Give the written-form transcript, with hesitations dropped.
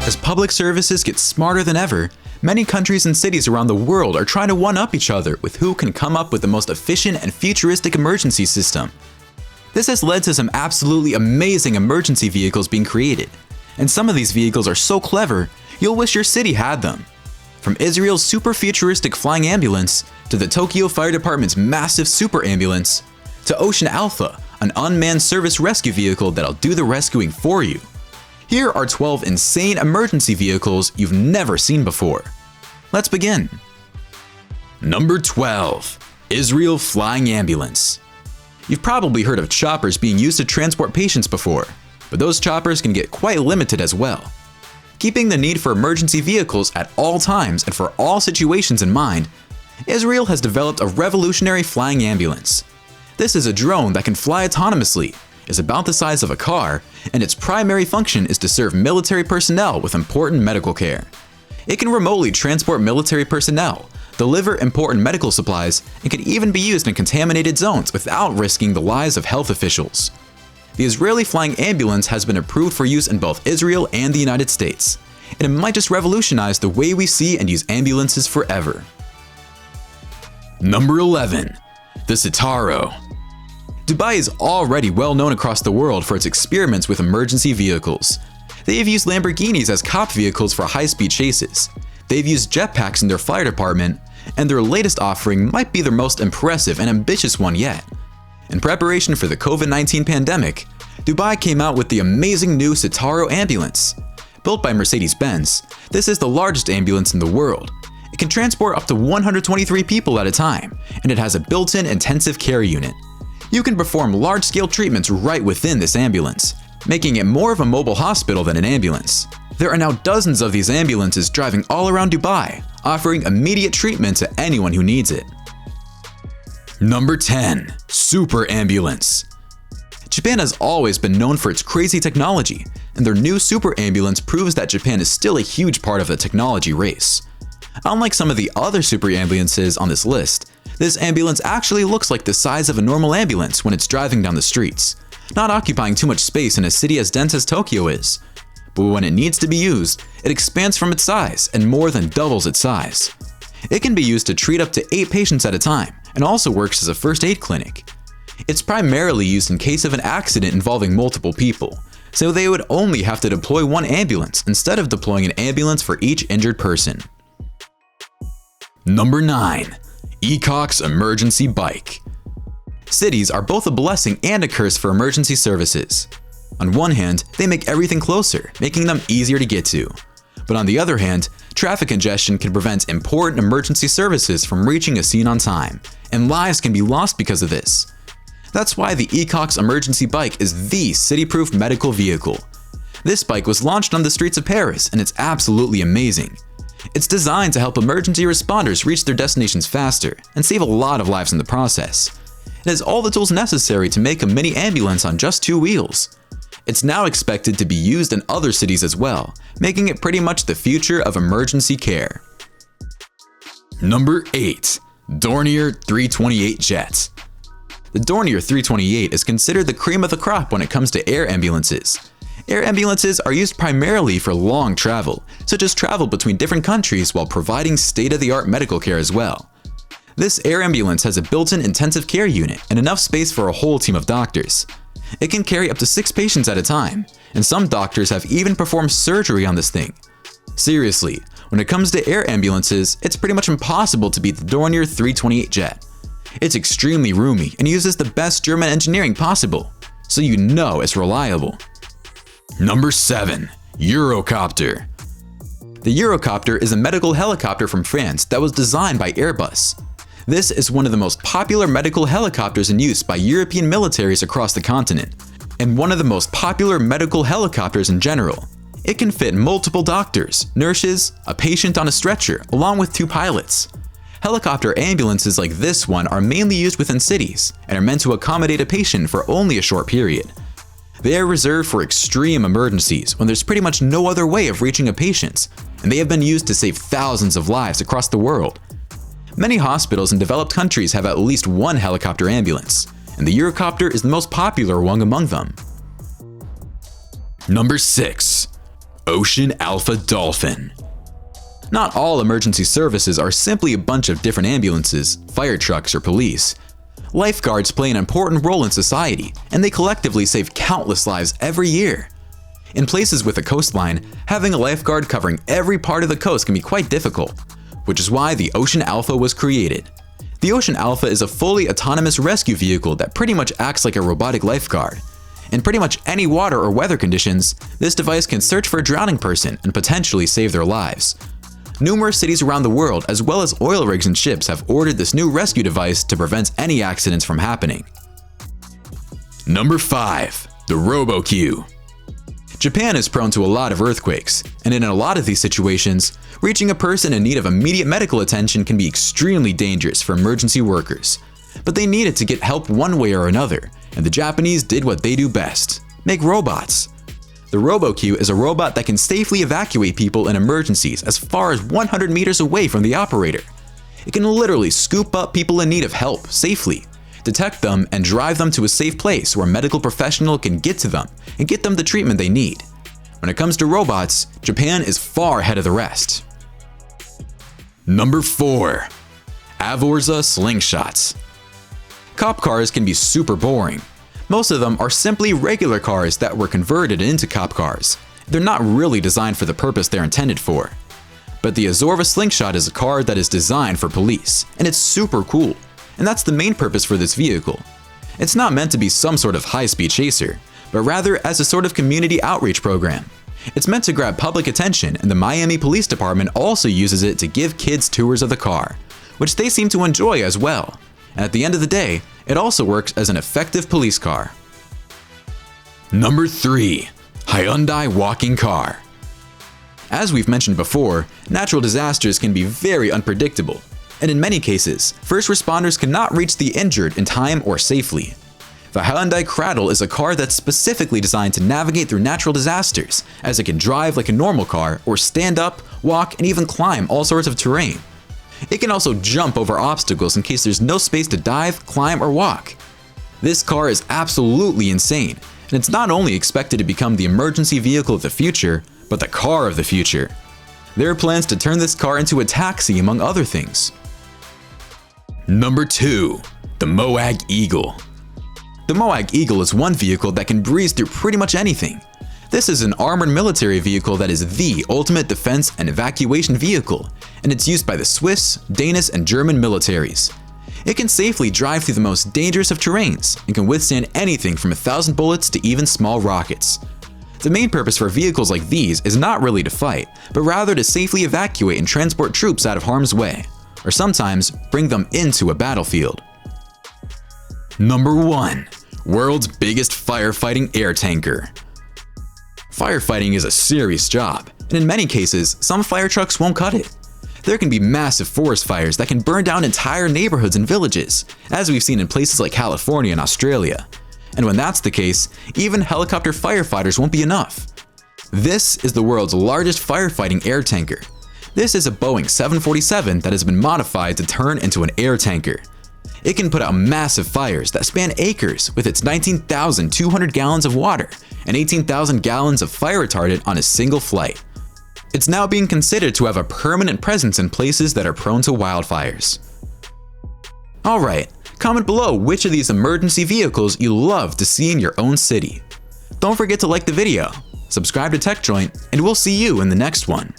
As public services get smarter than ever, many countries and cities around the world are trying to one-up each other with who can come up with the most efficient and futuristic emergency system. This has led to some absolutely amazing emergency vehicles being created, and some of these vehicles are so clever, you'll wish your city had them. From Israel's super futuristic flying ambulance, to the Tokyo Fire Department's massive super ambulance, to OceanAlpha, an unmanned service rescue vehicle that'll do the rescuing for you. Here are 12 insane emergency vehicles you've never seen before. Let's begin. Number 12. Israel Flying Ambulance. You've probably heard of choppers being used to transport patients before, but those choppers can get quite limited as well. Keeping the need for emergency vehicles at all times and for all situations in mind, Israel has developed a revolutionary flying ambulance. This is a drone that can fly autonomously, is about the size of a car, and its primary function is to serve military personnel with important medical care. It can remotely transport military personnel, deliver important medical supplies, and can even be used in contaminated zones without risking the lives of health officials. The Israeli flying ambulance has been approved for use in both Israel and the United States, and it might just revolutionize the way we see and use ambulances forever. Number 11. The CITARO. Dubai is already well known across the world for its experiments with emergency vehicles. They have used Lamborghinis as cop vehicles for high-speed chases. They've used jetpacks in their fire department, and their latest offering might be their most impressive and ambitious one yet. In preparation for the COVID-19 pandemic, Dubai came out with the amazing new CITARO ambulance. Built by Mercedes-Benz, this is the largest ambulance in the world. It can transport up to 123 people at a time, and it has a built-in intensive care unit. You can perform large-scale treatments right within this ambulance, making it more of a mobile hospital than an ambulance. There are now dozens of these ambulances driving all around Dubai, offering immediate treatment to anyone who needs it. Number 10. Super Ambulance. Japan has always been known for its crazy technology, and their new super ambulance proves that Japan is still a huge part of the technology race. Unlike some of the other super ambulances on this list, this ambulance actually looks like the size of a normal ambulance when it's driving down the streets, not occupying too much space in a city as dense as Tokyo is. But when it needs to be used, it expands from its size and more than doubles its size. It can be used to treat up to 8 patients at a time and also works as a first aid clinic. It's primarily used in case of an accident involving multiple people, so they would only have to deploy one ambulance instead of deploying an ambulance for each injured person. Number 9. ECOX Emergency Bike. Cities are both a blessing and a curse for emergency services. On one hand, they make everything closer, making them easier to get to. But on the other hand, traffic congestion can prevent important emergency services from reaching a scene on time, and lives can be lost because of this. That's why the ECOX Emergency Bike is the city-proof medical vehicle. This bike was launched on the streets of Paris, and it's absolutely amazing. It's designed to help emergency responders reach their destinations faster and save a lot of lives in the process. It has all the tools necessary to make a mini ambulance on just 2 wheels. It's now expected to be used in other cities as well, making it pretty much the future of emergency care. Number 8. DORNIER 328 Jet. The DORNIER 328 is considered the cream of the crop when it comes to air ambulances. Air ambulances are used primarily for long travel, such as travel between different countries while providing state-of-the-art medical care as well. This air ambulance has a built-in intensive care unit and enough space for a whole team of doctors. It can carry up to 6 patients at a time, and some doctors have even performed surgery on this thing. Seriously, when it comes to air ambulances, it's pretty much impossible to beat the DORNIER 328 Jet. It's extremely roomy and uses the best German engineering possible, so you know it's reliable. Number 7. EUROCOPTER. The EUROCOPTER is a medical helicopter from France that was designed by Airbus. This is one of the most popular medical helicopters in use by European militaries across the continent, and one of the most popular medical helicopters in general. It can fit multiple doctors, nurses, a patient on a stretcher, along with 2 pilots. Helicopter ambulances like this one are mainly used within cities and are meant to accommodate a patient for only a short period. They are reserved for extreme emergencies when there's pretty much no other way of reaching a patient, and they have been used to save thousands of lives across the world. Many hospitals in developed countries have at least one helicopter ambulance, and the EUROCOPTER is the most popular one among them. Number 6. OceanAlpha Dolphin. Not all emergency services are simply a bunch of different ambulances, fire trucks, or police. Lifeguards play an important role in society, and they collectively save countless lives every year. In places with a coastline, having a lifeguard covering every part of the coast can be quite difficult, which is why the OceanAlpha was created. The OceanAlpha is a fully autonomous rescue vehicle that pretty much acts like a robotic lifeguard. In pretty much any water or weather conditions, this device can search for a drowning person and potentially save their lives. Numerous cities around the world, as well as oil rigs and ships, have ordered this new rescue device to prevent any accidents from happening. Number 5. The ROBOCUE. Japan is prone to a lot of earthquakes, and in a lot of these situations, reaching a person in need of immediate medical attention can be extremely dangerous for emergency workers. But they needed to get help one way or another, and the Japanese did what they do best: make robots. The ROBOCUE is a robot that can safely evacuate people in emergencies as far as 100 meters away from the operator. It can literally scoop up people in need of help safely, detect them, and drive them to a safe place where a medical professional can get to them and get them the treatment they need. When it comes to robots, Japan is far ahead of the rest. Number 4. AVORZA slingshots. Cop cars can be super boring. Most of them are simply regular cars that were converted into cop cars. They're not really designed for the purpose they're intended for. But the AVORZA slingshot is a car that is designed for police, and it's super cool. And that's the main purpose for this vehicle. It's not meant to be some sort of high-speed chaser, but rather as a sort of community outreach program. It's meant to grab public attention, and the Miami Police Department also uses it to give kids tours of the car, which they seem to enjoy as well. And at the end of the day, it also works as an effective police car. Number 3. HYUNDAI walking car. As we've mentioned before, natural disasters can be very unpredictable, and in many cases, first responders cannot reach the injured in time or safely. The HYUNDAI Cradle is a car that's specifically designed to navigate through natural disasters, as it can drive like a normal car or stand up, walk, and even climb all sorts of terrain. It can also jump over obstacles in case there's no space to dive, climb, or walk. This car is absolutely insane, and it's not only expected to become the emergency vehicle of the future, but the car of the future. There are plans to turn this car into a taxi, among other things. Number 2. The MOWAG Eagle. The MOWAG Eagle is one vehicle that can breeze through pretty much anything. This is an armored military vehicle that is the ultimate defense and evacuation vehicle, and it's used by the Swiss, Danish, and German militaries. It can safely drive through the most dangerous of terrains and can withstand anything from 1,000 bullets to even small rockets. The main purpose for vehicles like these is not really to fight, but rather to safely evacuate and transport troops out of harm's way, or sometimes bring them into a battlefield. Number 1. World's biggest firefighting air tanker. Firefighting is a serious job, and in many cases, some fire trucks won't cut it. There can be massive forest fires that can burn down entire neighborhoods and villages, as we've seen in places like California and Australia. And when that's the case, even helicopter firefighters won't be enough. This is the world's largest firefighting air tanker. This is a Boeing 747 that has been modified to turn into an air tanker. It can put out massive fires that span acres with its 19,200 gallons of water and 18,000 gallons of fire retardant on a single flight. It's now being considered to have a permanent presence in places that are prone to wildfires. Alright, comment below which of these emergency vehicles you love to see in your own city. Don't forget to like the video, subscribe to TechJoint, and we'll see you in the next one.